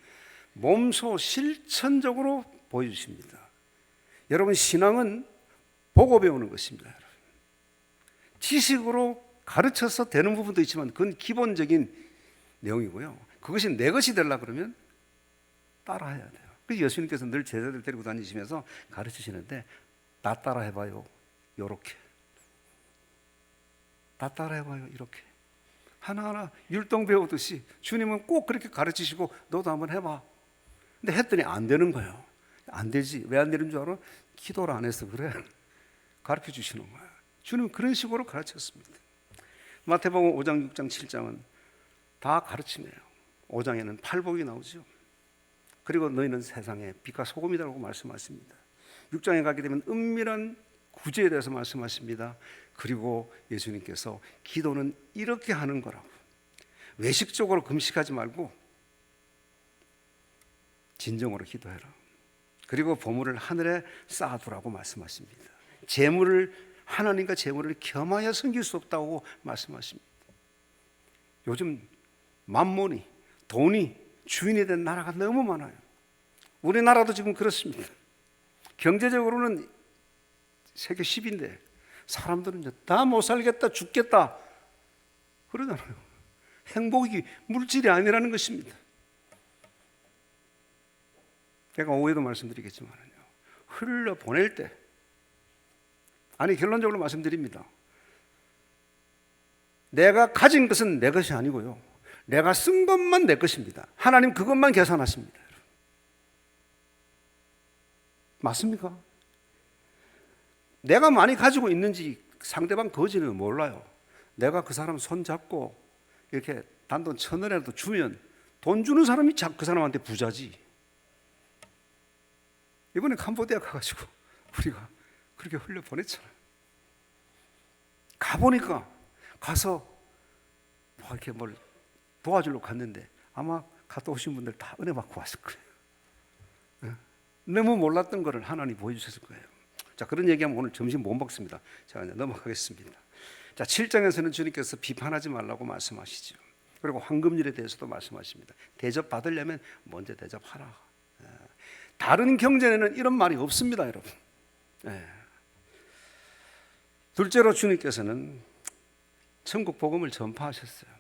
Speaker 1: 몸소 실천적으로 보여주십니다. 여러분 신앙은 보고 배우는 것입니다. 여러분. 지식으로 가르쳐서 되는 부분도 있지만 그건 기본적인 내용이고요. 그것이 내 것이 되려고 그러면 따라해야 돼요. 그래서 예수님께서 늘 제자들 데리고 다니시면서 가르치시는데 나 따라해봐요. 요렇게. 나 따라해봐요. 이렇게. 하나하나 율동 배우듯이 주님은 꼭 그렇게 가르치시고 너도 한번 해봐. 근데 했더니 안 되는 거예요. 안 되지. 왜 안 되는 줄 알아? 기도를 안 해서 그래. 가르쳐 주시는 거예요. 주님은 그런 식으로 가르쳤습니다. 마태복음 5장, 6장, 7장은 다 가르침이에요. 5장에는 팔복이 나오죠. 그리고 너희는 세상의 빛과 소금이라고 말씀하십니다. 6장에 가게 되면 은밀한 구제에 대해서 말씀하십니다. 그리고 예수님께서 기도는 이렇게 하는 거라고. 외식적으로 금식하지 말고 진정으로 기도해라. 그리고 보물을 하늘에 쌓아두라고 말씀하십니다. 재물을, 하나님과 재물을 겸하여 섬길 수 없다고 말씀하십니다. 요즘 만몬이, 돈이 주인이 된 나라가 너무 많아요. 우리나라도 지금 그렇습니다. 경제적으로는 세계 10인데 사람들은 이제 다 못 살겠다, 죽겠다 그러잖아요. 행복이 물질이 아니라는 것입니다. 제가 오해도 말씀드리겠지만요, 흘러 보낼 때, 아니 결론적으로 말씀드립니다. 내가 가진 것은 내 것이 아니고요, 내가 쓴 것만 내 것입니다. 하나님 그것만 계산하십니다. 맞습니까? 내가 많이 가지고 있는지 상대방 거지는 몰라요. 내가 그 사람 손 잡고 이렇게 단돈 1,000원이라도 주면 돈 주는 사람이 그 사람한테 부자지. 이번에 캄보디아 가가지고 우리가 그렇게 흘려 보냈잖아요. 가보니까 가서 뭐 이렇게 뭘 도와주려고 갔는데 아마 갔다 오신 분들 다 은혜 받고 왔을 거예요. 너무 몰랐던 거를 하나님 보여주셨을 거예요. 자, 그런 얘기하면 오늘 점심 못 먹습니다. 자, 이제 넘어가겠습니다. 자, 7장에서는 주님께서 비판하지 말라고 말씀하시죠. 그리고 황금률에 대해서도 말씀하십니다. 대접 받으려면 먼저 대접하라. 다른 경전에는 이런 말이 없습니다, 여러분. 둘째로 주님께서는 천국 복음을 전파하셨어요.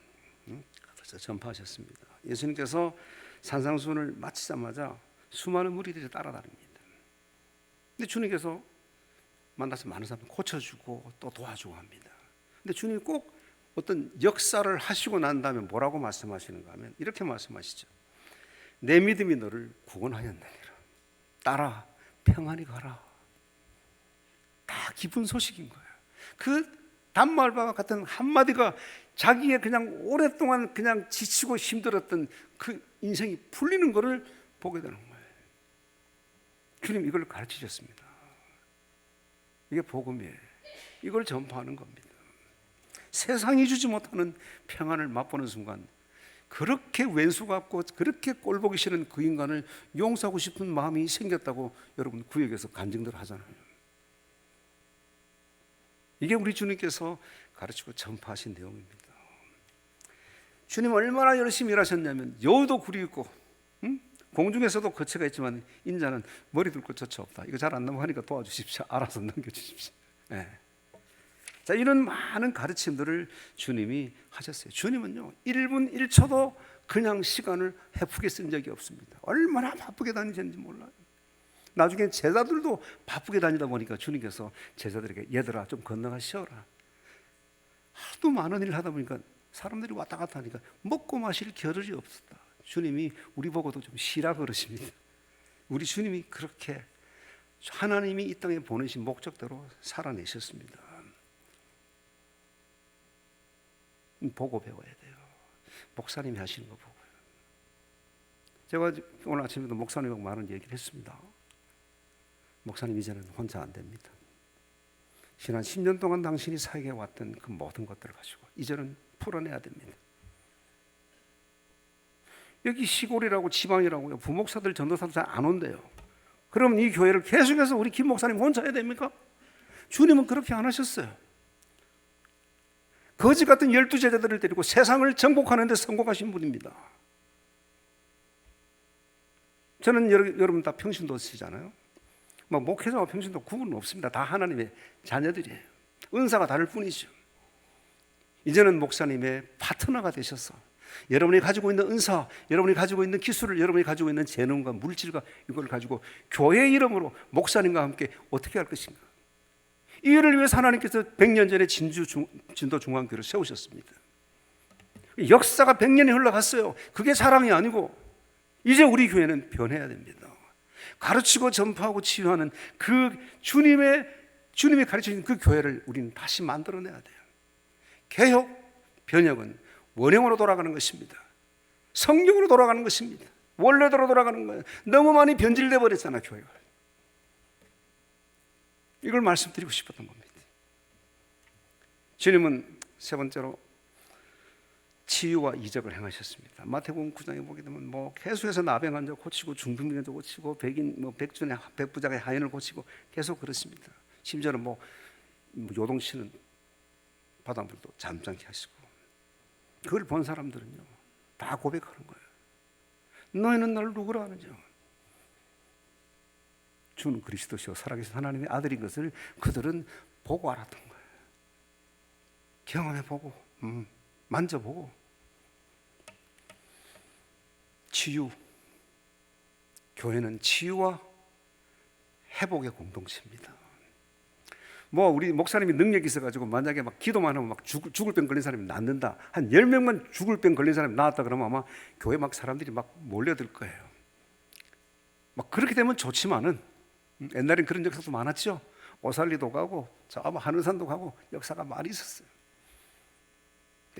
Speaker 1: 그래서 전파하셨습니다. 예수님께서 산상수훈을 마치자마자 수많은 무리들이 따라다닙니다. 근데 주님께서 만나서 많은 사람 고쳐주고 또 도와주고 합니다. 근데 주님이 꼭 어떤 역사를 하시고 난 다음에 뭐라고 말씀하시는가 하면 이렇게 말씀하시죠. 내 믿음이 너를 구원하였느니라. 따라 평안히 가라. 다 기쁜 소식인 거예요. 그 단말과 같은 한마디가 자기의 그냥 오랫동안 그냥 지치고 힘들었던 그 인생이 풀리는 것을 보게 되는 거예요. 주님 이걸 가르치셨습니다. 이게 복음이에요. 이걸 전파하는 겁니다. 세상이 주지 못하는 평안을 맛보는 순간 그렇게 왼수 같고 그렇게 꼴보기 싫은 그 인간을 용서하고 싶은 마음이 생겼다고 여러분 구역에서 간증들 하잖아요. 이게 우리 주님께서 가르치고 전파하신 내용입니다. 주님 얼마나 열심히 일하셨냐면 여우도 굴이 있고 공중에서도 거처가 있지만 인자는 머리 둘 곳 저처 없다. 이거 잘 안 넘어가니까 도와주십시오. 알아서 넘겨주십시오. 네. 자, 이런 많은 가르침들을 주님이 하셨어요. 주님은요 1분 1초도 그냥 시간을 헤프게 쓴 적이 없습니다. 얼마나 바쁘게 다니셨는지 몰라요. 나중에 제자들도 바쁘게 다니다 보니까 주님께서 제자들에게 얘들아 좀 건너가 쉬어라. 하도 많은 일을 하다 보니까 사람들이 왔다 갔다 하니까 먹고 마실 겨를이 없었다. 주님이 우리 보고도 좀 쉬라 그러십니다. 우리 주님이 그렇게 하나님이 이 땅에 보내신 목적대로 살아내셨습니다. 보고 배워야 돼요. 목사님이 하시는 거 보고요. 제가 오늘 아침에도 목사님하고 많은 얘기를 했습니다. 목사님 이제는 혼자 안 됩니다. 지난 10년 동안 당신이 사역해 왔던 그 모든 것들을 가지고 이제는 풀어내야 됩니다. 여기 시골이라고 지방이라고요. 부목사들 전도사들 잘 안 온대요. 그럼 이 교회를 계속해서 우리 김 목사님 혼자 해야 됩니까? 주님은 그렇게 안 하셨어요. 거지 같은 12제자들을 데리고 세상을 정복하는 데 성공하신 분입니다. 저는 여러분 다 평신도시잖아요. 뭐 목회자와 평신도 구분은 없습니다. 다 하나님의 자녀들이에요. 은사가 다를 뿐이죠. 이제는 목사님의 파트너가 되셔서 여러분이 가지고 있는 은사, 여러분이 가지고 있는 기술을, 여러분이 가지고 있는 재능과 물질과 이걸 가지고 교회 이름으로 목사님과 함께 어떻게 할 것인가. 이 일을 위해서 하나님께서 100년 전에 진도 중앙교회를 세우셨습니다. 역사가 100년이 흘러갔어요. 그게 사랑이 아니고 이제 우리 교회는 변해야 됩니다. 가르치고 전파하고 치유하는 그 주님이 가르치신 그 교회를 우리는 다시 만들어내야 돼요. 개혁, 변혁은 원형으로 돌아가는 것입니다. 성경으로 돌아가는 것입니다. 원래대로 돌아가는 거예요. 너무 많이 변질돼 버렸잖아 교회가. 이걸 말씀드리고 싶었던 겁니다. 주님은 세 번째로 치유와 이적을 행하셨습니다. 마태복음 9장에 보게 되면 뭐 계속해서 나병 환자 고치고 중풍 환자 고치고 백인 뭐 백준의 백부장의 하인을 고치고 계속 그렇습니다. 심지어는 뭐 요동치는 바닷물도 잠잠케 하시고, 그걸 본 사람들은요 다 고백하는 거예요. 너희는 나를 누구라 하느냐? 주는 그리스도시요 살아계신 하나님의 아들인 것을 그들은 보고 알았던 거예요. 경험해보고 만져보고. 치유, 교회는 치유와 회복의 공동체입니다. 뭐 우리 목사님이 능력이 있어가지고 만약에 막 기도만 하면 막 죽을 병 걸린 사람이 낫는다, 한 10명만 죽을 병 걸린 사람이 나았다 그러면 아마 교회 막 사람들이 막 몰려들 거예요. 막 그렇게 되면 좋지만은, 옛날엔 그런 역사도 많았죠. 오살리도 가고 저 아마 하늘산도 가고 역사가 많이 있었어요.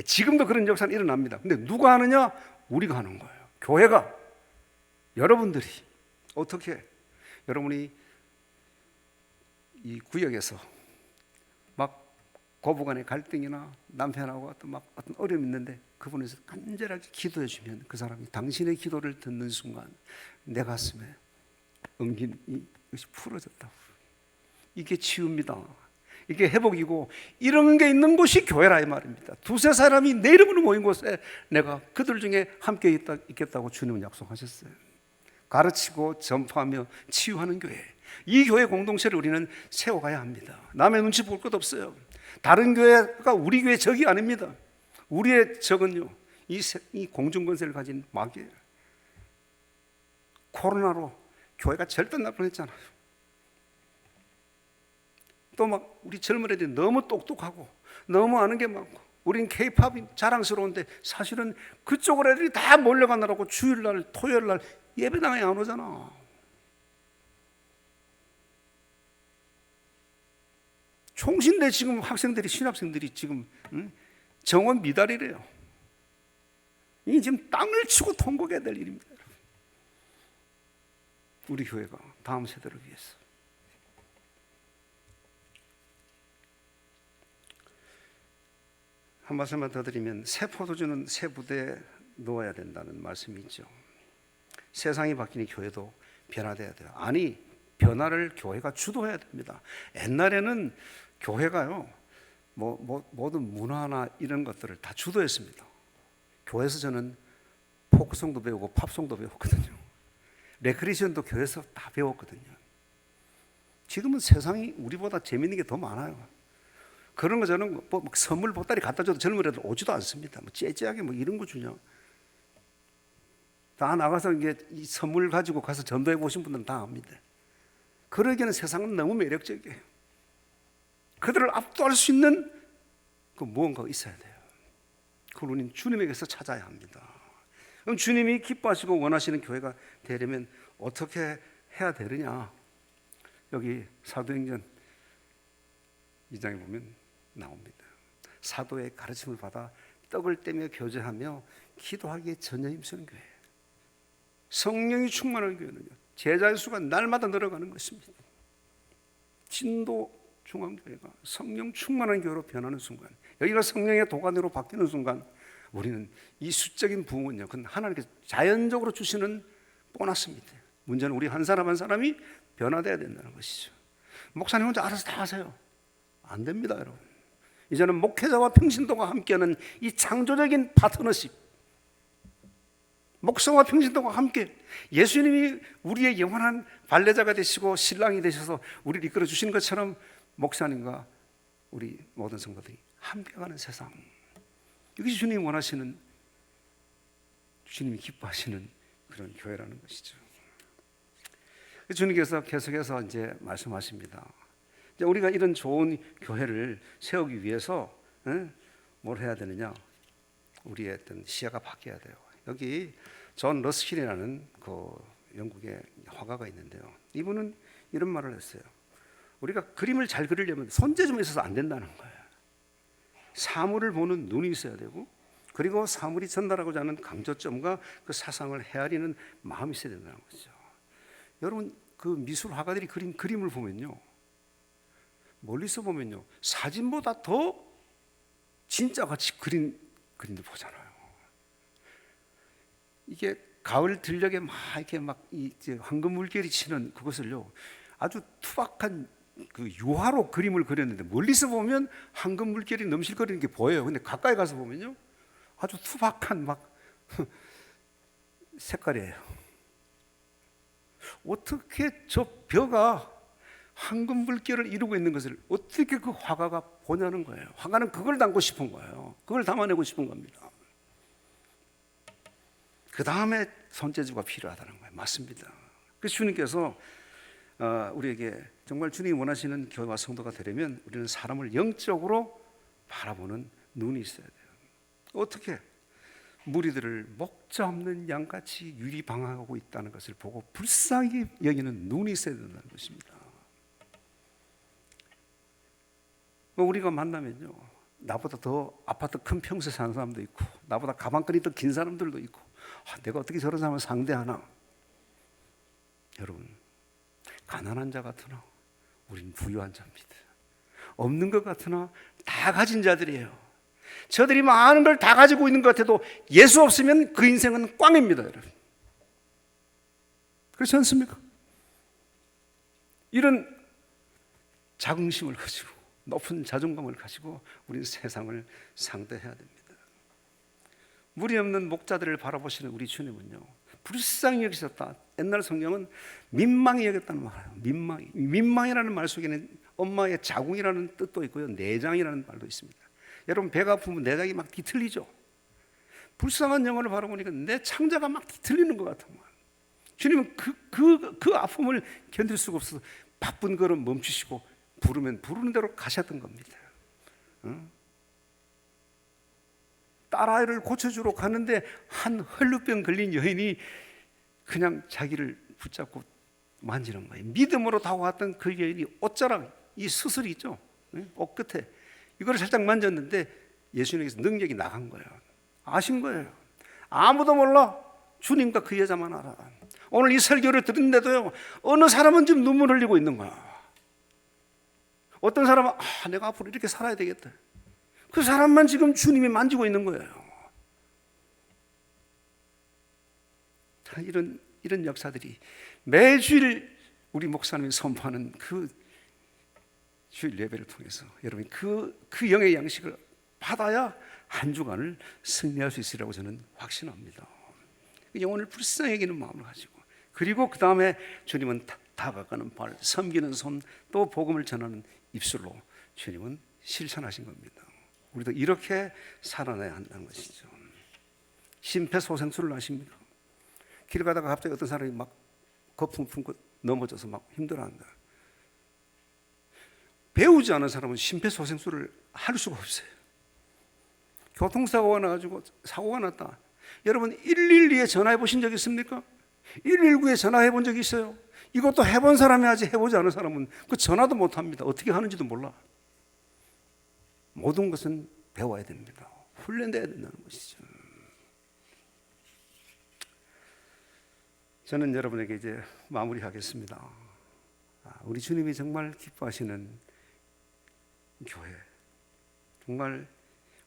Speaker 1: 지금도 그런 역사는 일어납니다. 근데 누가 하느냐? 우리가 하는 거예요. 교회가, 여러분들이. 어떻게? 여러분이 이 구역에서 막 고부간의 갈등이나 남편하고 어떤 어려움이 있는데 그분에서 간절하게 기도해 주면 그 사람이 당신의 기도를 듣는 순간 내 가슴에 엉긴 이것이 풀어졌다고. 이게 치유입니다. 이게 회복이고, 이런 게 있는 곳이 교회라 이 말입니다. 두세 사람이 내 이름으로 모인 곳에 내가 그들 중에 함께 있겠다고 주님은 약속하셨어요. 가르치고 전파하며 치유하는 교회, 이 교회 공동체를 우리는 세워가야 합니다. 남의 눈치 볼 것 없어요. 다른 교회가 우리 교회 적이 아닙니다. 우리의 적은요 이 공중권세를 가진 마귀예요. 코로나로 교회가 절단날 뻔했잖아요. 또 막 우리 젊은 애들이 너무 똑똑하고 너무 아는 게 많고, 우린 K-팝이 자랑스러운데 사실은 그쪽으로 애들이 다 몰려가느라고 주일날 토요일날 예배당에 안 오잖아. 총신대 지금 학생들이, 신학생들이 지금 정원 미달이래요. 이게 지금 땅을 치고 통곡해야 될 일입니다. 우리 교회가 다음 세대를 위해서. 한 말씀만 더 드리면, 새 포도주는 새 부대에 넣어야 된다는 말씀이 있죠. 세상이 바뀌니 교회도 변화돼야 돼요. 아니, 변화를 교회가 주도해야 됩니다. 옛날에는 교회가요 모든 문화나 이런 것들을 다 주도했습니다. 교회에서 저는 포크송도 배우고 팝송도 배웠거든요. 레크리에이션도 교회에서 다 배웠거든요. 지금은 세상이 우리보다 재밌는 게 더 많아요. 그런 거 저는 뭐 선물 보따리 갖다 줘도 젊은 애들 오지도 않습니다. 뭐 째째하게 뭐 이런 거 주냐. 다 나가서 이게 이 선물 가지고 가서 전도해 보신 분들은 다 압니다. 그러기에는 세상은 너무 매력적이에요. 그들을 압도할 수 있는 그 무언가가 있어야 돼요. 그걸 우리는 주님에게서 찾아야 합니다. 그럼 주님이 기뻐하시고 원하시는 교회가 되려면 어떻게 해야 되느냐? 여기 사도행전 2장에 보면 나옵니다. 사도의 가르침을 받아 떡을 떼며 교제하며 기도하기에 전혀 힘쓰는 교회, 성령이 충만한 교회는요 제자의 수가 날마다 늘어가는 것입니다. 진도 중앙교회가 성령 충만한 교회로 변하는 순간, 여기가 성령의 도가니로 바뀌는 순간, 우리는 이 수적인 부흥은요 그건 하나님께서 자연적으로 주시는 보너스입니다. 문제는 우리 한 사람 한 사람이 변화돼야 된다는 것이죠. 목사님 혼자 알아서 다 하세요. 안 됩니다, 여러분. 이제는 목회자와 평신도가 함께하는 이 창조적인 파트너십, 목사와 평신도가 함께, 예수님이 우리의 영원한 발레자가 되시고 신랑이 되셔서 우리를 이끌어 주시는 것처럼 목사님과 우리 모든 성도들이 함께 가는 세상, 이것이 주님이 원하시는, 주님이 기뻐하시는 그런 교회라는 것이죠. 주님께서 계속해서 이제 말씀하십니다. 우리가 이런 좋은 교회를 세우기 위해서 뭘 해야 되느냐? 우리의 어떤 시야가 바뀌어야 돼요. 여기 존 러스킬이라는 그 영국의 화가가 있는데요. 이분은 이런 말을 했어요. 우리가 그림을 잘 그리려면 손재 좀 있어서 안 된다는 거예요. 사물을 보는 눈이 있어야 되고, 그리고 사물이 전달하고자 하는 강조점과 그 사상을 헤아리는 마음이 있어야 된다는 거죠. 여러분, 그 미술 화가들이 그린 그림을 보면요, 멀리서 보면요 사진보다 더 진짜 같이 그린 그림들 보잖아요. 이게 가을 들녘에 막 이렇게 막 이제 황금 물결이 치는 그것을요, 아주 투박한 그 유화로 그림을 그렸는데 멀리서 보면 황금 물결이 넘실거리는 게 보여요. 근데 가까이 가서 보면요, 아주 투박한 막 색깔이에요. 어떻게 저 벼가 황금 물결을 이루고 있는 것을 어떻게 그 화가가 보냐는 거예요. 화가는 그걸 담고 싶은 거예요. 그걸 담아내고 싶은 겁니다. 그 다음에 손재주가 필요하다는 거예요. 맞습니다. 그래서 주님께서 우리에게 정말 주님이 원하시는 교회와 성도가 되려면 우리는 사람을 영적으로 바라보는 눈이 있어야 돼요. 어떻게? 무리들을 목자 없는 양같이 유리방황하고 있다는 것을 보고 불쌍히 여기는 눈이 있어야 된다는 것입니다. 우리가 만나면요, 나보다 더 아파트 큰 평수에 사는 사람도 있고, 나보다 가방끈이 더 긴 사람들도 있고, 내가 어떻게 저런 사람을 상대하나? 여러분, 가난한 자 같으나 우린 부유한 자입니다. 없는 것 같으나 다 가진 자들이에요. 저들이 많은 걸 다 가지고 있는 것 같아도 예수 없으면 그 인생은 꽝입니다, 여러분. 그렇지 않습니까? 이런 자긍심을 가지고, 높은 자존감을 가지고 우리는 세상을 상대해야 됩니다. 무리 없는 목자들을 바라보시는 우리 주님은요, 불쌍히 여기셨다. 옛날 성경은 민망히 여겼다는 말이에요. 민망이라는 말 속에는 엄마의 자궁이라는 뜻도 있고요, 내장이라는 말도 있습니다. 여러분, 배가 아프면 내장이 막 뒤틀리죠. 불쌍한 영혼을 바라보니까 내 창자가 막 뒤틀리는 것 같은 거예요. 주님은 그 아픔을 견딜 수가 없어서 바쁜 걸음 멈추시고 부르면 부르는 대로 가셨던 겁니다. 딸아이를 고쳐주러 가는데 한 헐루병 걸린 여인이 그냥 자기를 붙잡고 만지는 거예요. 믿음으로 다가왔던 그 여인이 옷자락, 이 수술이 있죠, 옷 끝에 이걸 살짝 만졌는데 예수님께서 능력이 나간 거예요. 아신 거예요. 아무도 몰라. 주님과 그 여자만 알아. 오늘 이 설교를 듣는데도요, 어느 사람은 지금 눈물 흘리고 있는 거야. 어떤 사람은 내가 앞으로 이렇게 살아야 되겠다. 그 사람만 지금 주님이 만지고 있는 거예요. 이런 역사들이 매주일 우리 목사님이 선포하는 그 주일 예배를 통해서 여러분 그 영의 양식을 받아야 한 주간을 승리할 수 있으리라고 저는 확신합니다. 영혼을 불쌍히 여기는 마음을 가지고, 그리고 그 다음에 주님은 다가가는 발, 섬기는 손, 또 복음을 전하는 입술로 주님은 실천하신 겁니다. 우리도 이렇게 살아내야 한다는 것이죠. 심폐소생술을 아십니까? 길 가다가 갑자기 어떤 사람이 막 거품 품고 넘어져서 막 힘들어한다. 배우지 않은 사람은 심폐소생술을 할 수가 없어요. 교통사고가 나가지고 사고가 났다. 여러분 112에 전화해 보신 적 있습니까? 119에 전화해 본 적 있어요? 이것도 해본 사람이 하지 해보지 않은 사람은 그 전화도 못합니다. 어떻게 하는지도 몰라. 모든 것은 배워야 됩니다. 훈련돼야 된다는 것이죠. 저는 여러분에게 이제 마무리하겠습니다. 우리 주님이 정말 기뻐하시는 교회, 정말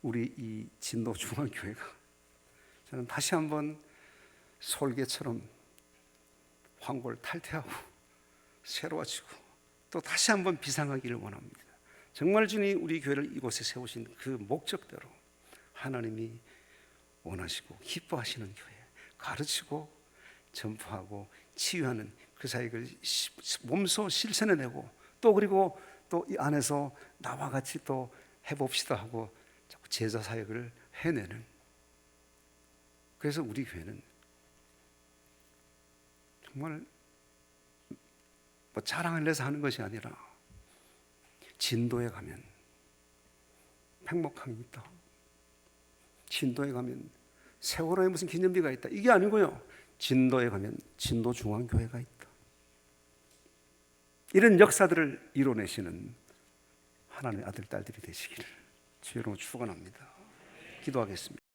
Speaker 1: 우리 이 진도 중앙교회가 저는 다시 한번 솔개처럼 황골탈퇴하고 새로워지고 또 다시 한번 비상하기를 원합니다. 정말 주님이 우리 교회를 이곳에 세우신 그 목적대로 하나님이 원하시고 기뻐하시는 교회, 가르치고 전파하고 치유하는 그 사역을 몸소 실천해내고, 또 그리고 또 이 안에서 나와 같이 또 해봅시다 하고 자꾸 제자 사역을 해내는, 그래서 우리 교회는 정말 뭐 자랑을 내서 하는 것이 아니라 진도에 가면 팽목항이 있다, 진도에 가면 세월호에 무슨 기념비가 있다, 이게 아니고요, 진도에 가면 진도중앙교회가 있다. 이런 역사들을 이뤄내시는 하나님의 아들, 딸들이 되시기를 주여로 축원합니다. 기도하겠습니다.